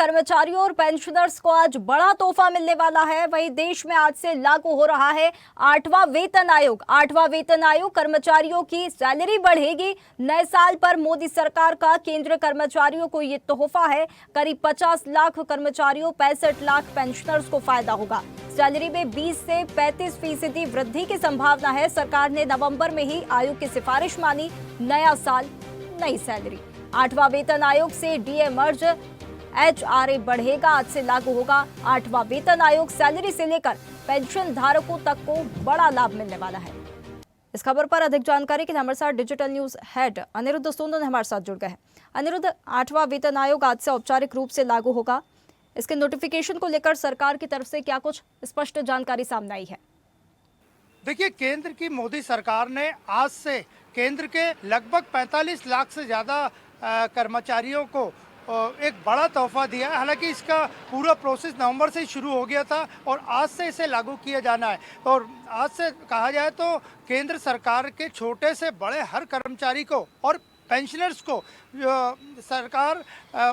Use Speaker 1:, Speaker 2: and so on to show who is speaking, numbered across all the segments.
Speaker 1: कर्मचारियों और पेंशनर्स को आज बड़ा तोहफा मिलने वाला है। वहीं देश में आज से लागू हो रहा है 8वां वेतन आयोग। 8वां वेतन आयोग, कर्मचारियों की सैलरी बढ़ेगी। नए साल पर मोदी सरकार का केंद्रीय कर्मचारियों को ये तोहफा है। करीब 50 लाख कर्मचारियों, 65 लाख पेंशनर्स को फायदा होगा। सैलरी में 20 से 35% वृद्धि की संभावना है। सरकार ने नवंबर में ही आयोग की सिफारिश मानी। नया साल, नई सैलरी। 8वां वेतन आयोग से डीए मर्ज, एचआरए बढ़ेगा, आज से लागू होगा 8वां वेतन आयोग। सैलरी से लेकर पेंशन धारकों तक को बड़ा लाभ मिलने वाला है। इस खबर पर अधिक जानकारी के लिए हमारे साथ डिजिटल न्यूज हेड अनिरुद्ध सोनन हमारे साथ जुड़ गए हैं। अनिरुद्ध, 8वां वेतन आयोग आज से औपचारिक रूप से लागू होगा। इसके नोटिफिकेशन को लेकर सरकार की तरफ से क्या कुछ स्पष्ट जानकारी सामने आई है?
Speaker 2: देखिए, केंद्र की मोदी सरकार ने आज से केंद्र के लगभग 45 लाख से ज़्यादा कर्मचारियों को एक बड़ा तोहफा दिया है। हालांकि इसका पूरा प्रोसेस नवंबर से ही शुरू हो गया था और आज से इसे लागू किया जाना है। और आज से कहा जाए तो केंद्र सरकार के छोटे से बड़े हर कर्मचारी को और पेंशनर्स को सरकार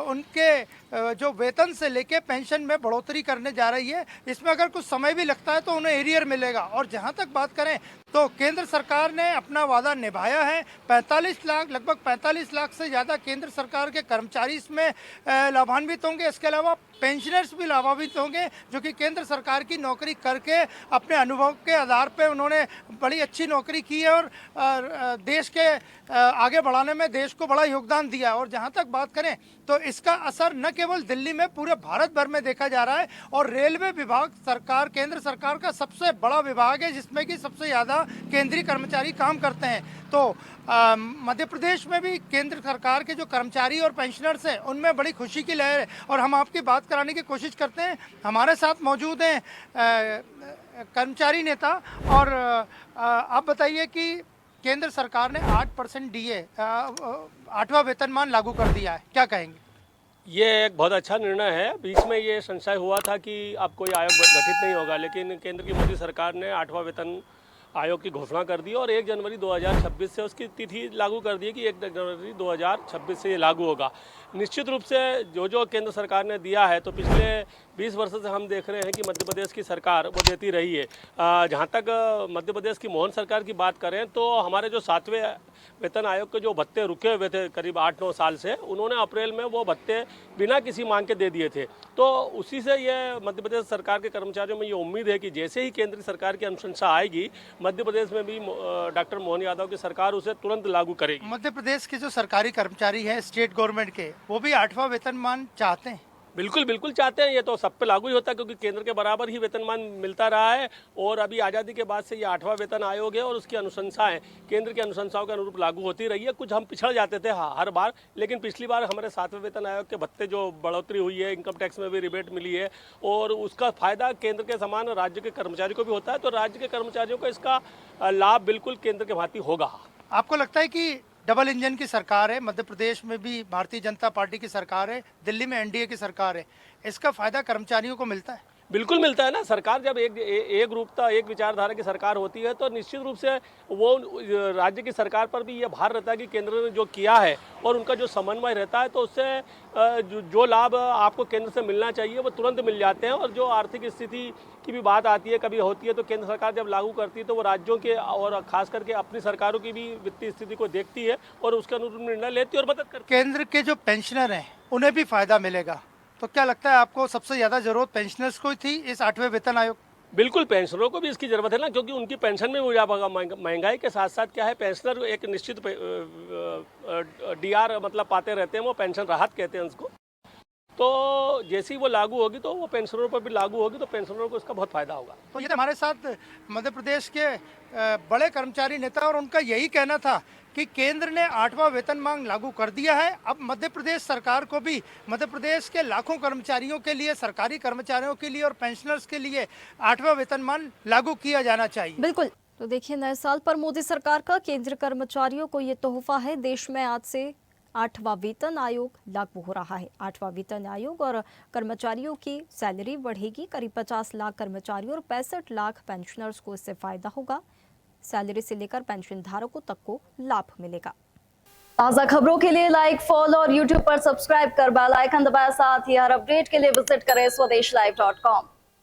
Speaker 2: उनके जो वेतन से लेके पेंशन में बढ़ोतरी करने जा रही है। इसमें अगर कुछ समय भी लगता है तो उन्हें एरियर मिलेगा। और जहां तक बात करें तो केंद्र सरकार ने अपना वादा निभाया है। 45 लाख, लगभग 45 लाख से ज़्यादा केंद्र सरकार के कर्मचारी इसमें लाभान्वित होंगे। इसके अलावा पेंशनर्स भी लाभान्वित होंगे, जो कि केंद्र सरकार की नौकरी करके अपने अनुभव के आधार पर उन्होंने बड़ी अच्छी नौकरी की है और देश के आगे बढ़ाने में देश को बड़ा योगदान दिया है। और जहां तक बात करें तो इसका असर न केवल दिल्ली में, पूरे भारत भर में देखा जा रहा है। और रेलवे विभाग सरकार, केंद्र सरकार का सबसे बड़ा विभाग है, जिसमें कि सबसे ज़्यादा केंद्रीय कर्मचारी काम करते हैं। तो मध्य प्रदेश में भी केंद्र सरकार के जो कर्मचारी और पेंशनर्स हैं, उनमें बड़ी खुशी की लहर है। और हम आपकी बात कराने की कोशिश करते हैं। हमारे साथ मौजूद हैं कर्मचारी नेता। और आप बताइए कि केंद्र सरकार ने 8% डीए 8वां वेतनमान लागू कर दिया है, क्या कहेंगे?
Speaker 3: ये एक बहुत अच्छा निर्णय है। बीच में ये संशय हुआ था कि अब कोई आयोग गठित नहीं होगा, लेकिन केंद्र की मोदी सरकार ने 8वां वेतन आयोग की घोषणा कर दी और 1 जनवरी 2026 से उसकी तिथि लागू कर दी कि 1 जनवरी 2026 से ये लागू होगा। निश्चित रूप से जो केंद्र सरकार ने दिया है, तो पिछले 20 वर्षों से हम देख रहे हैं कि मध्य प्रदेश की सरकार वो देती रही है। जहाँ तक मध्य प्रदेश की मोहन सरकार की बात करें तो हमारे जो 7वें वेतन आयोग के जो भत्ते रुके हुए थे करीब 8-9 साल से, उन्होंने अप्रैल में वो भत्ते बिना किसी मांग के दे दिए थे। तो उसी से ये मध्य प्रदेश सरकार के कर्मचारियों में ये उम्मीद है कि जैसे ही केंद्र सरकार की अनुशंसा आएगी, मध्य प्रदेश में भी डॉक्टर मोहन यादव की सरकार उसे तुरंत लागू करेगी।
Speaker 2: मध्य प्रदेश के जो सरकारी कर्मचारी हैं स्टेट गवर्नमेंट के, वो भी 8वां वेतनमान चाहते हैं?
Speaker 3: बिल्कुल बिल्कुल चाहते हैं। ये तो सब पे लागू ही होता है, क्योंकि केंद्र के बराबर ही वेतनमान मिलता रहा है। और अभी आज़ादी के बाद से ये 8वां वेतन आयोग है और उसकी अनुशंसाएं केंद्र की अनुशंसाओं के अनुरूप लागू होती रही है। कुछ हम पिछड़ जाते थे हर बार, लेकिन पिछली बार हमारे 7वें वेतन आयोग के भत्ते जो बढ़ोतरी हुई है, इनकम टैक्स में भी रिबेट मिली है और उसका फायदा केंद्र के समान राज्य के कर्मचारी को भी होता है। तो राज्य के कर्मचारियों को इसका लाभ बिल्कुल केंद्र के भांति होगा।
Speaker 2: आपको लगता है कि डबल इंजन की सरकार है, मध्य प्रदेश में भी भारतीय जनता पार्टी की सरकार है, दिल्ली में एनडीए की सरकार है, इसका फायदा कर्मचारियों को मिलता है?
Speaker 3: बिल्कुल मिलता है ना। सरकार जब एक रूपता, एक विचारधारा की सरकार होती है, तो निश्चित रूप से वो राज्य की सरकार पर भी ये भार रहता है कि केंद्र ने जो किया है और उनका जो समन्वय रहता है, तो उससे जो लाभ आपको केंद्र से मिलना चाहिए वो तुरंत मिल जाते हैं। और जो आर्थिक स्थिति की भी बात आती है, कभी होती है, तो केंद्र सरकार जब लागू करती है तो वो राज्यों के और खास करके अपनी सरकारों की भी वित्तीय स्थिति को देखती है और उसके अनुरूप निर्णय लेती है और मदद करती है।
Speaker 2: केंद्र के जो पेंशनर हैं उन्हें भी फायदा मिलेगा, तो क्या लगता है आपको सबसे ज्यादा जरूरत पेंशनर्स को थी इस 8वें वेतन आयोग?
Speaker 3: बिल्कुल, पेंशनरों को भी इसकी ज़रूरत है ना, क्योंकि उनकी पेंशन में भी इजाफा होगा। महंगाई के साथ साथ क्या है, पेंशनर एक निश्चित डीआर मतलब पाते रहते हैं, वो पेंशन राहत कहते हैं उसको। तो जैसे ही वो लागू होगी तो वो पेंशनरों पर भी लागू होगी, तो पेंशनरों को इसका बहुत फायदा होगा।
Speaker 2: तो ये हमारे साथ मध्य प्रदेश के बड़े कर्मचारी नेता, और उनका यही कहना था कि केंद्र ने 8वां वेतनमान लागू कर दिया है। अब मध्य प्रदेश सरकार को भी मध्य प्रदेश के लाखों कर्मचारियों के लिए, सरकारी कर्मचारियों के लिए और पेंशनर्स के लिए 8वां वेतनमान लागू किया जाना चाहिए।
Speaker 1: बिल्कुल। तो देखिए, नए साल पर मोदी सरकार का केंद्रीय कर्मचारियों को ये तोहफा है। देश में आज से 8वां वेतन आयोग लागू हो रहा है। 8वां वेतन आयोग और कर्मचारियों की सैलरी बढ़ेगी। करीब 50 लाख कर्मचारियों और 65 लाख पेंशनर्स को इससे फायदा होगा। सैलरी से लेकर पेंशन धारकों तक को लाभ मिलेगा। ताज़ा खबरों के लिए लाइक, फॉलो और यूट्यूब पर सब्सक्राइब कर बेल आइकन दबाएं। साथ ही हर अपडेट के लिए विजिट करें swedeshlive.com।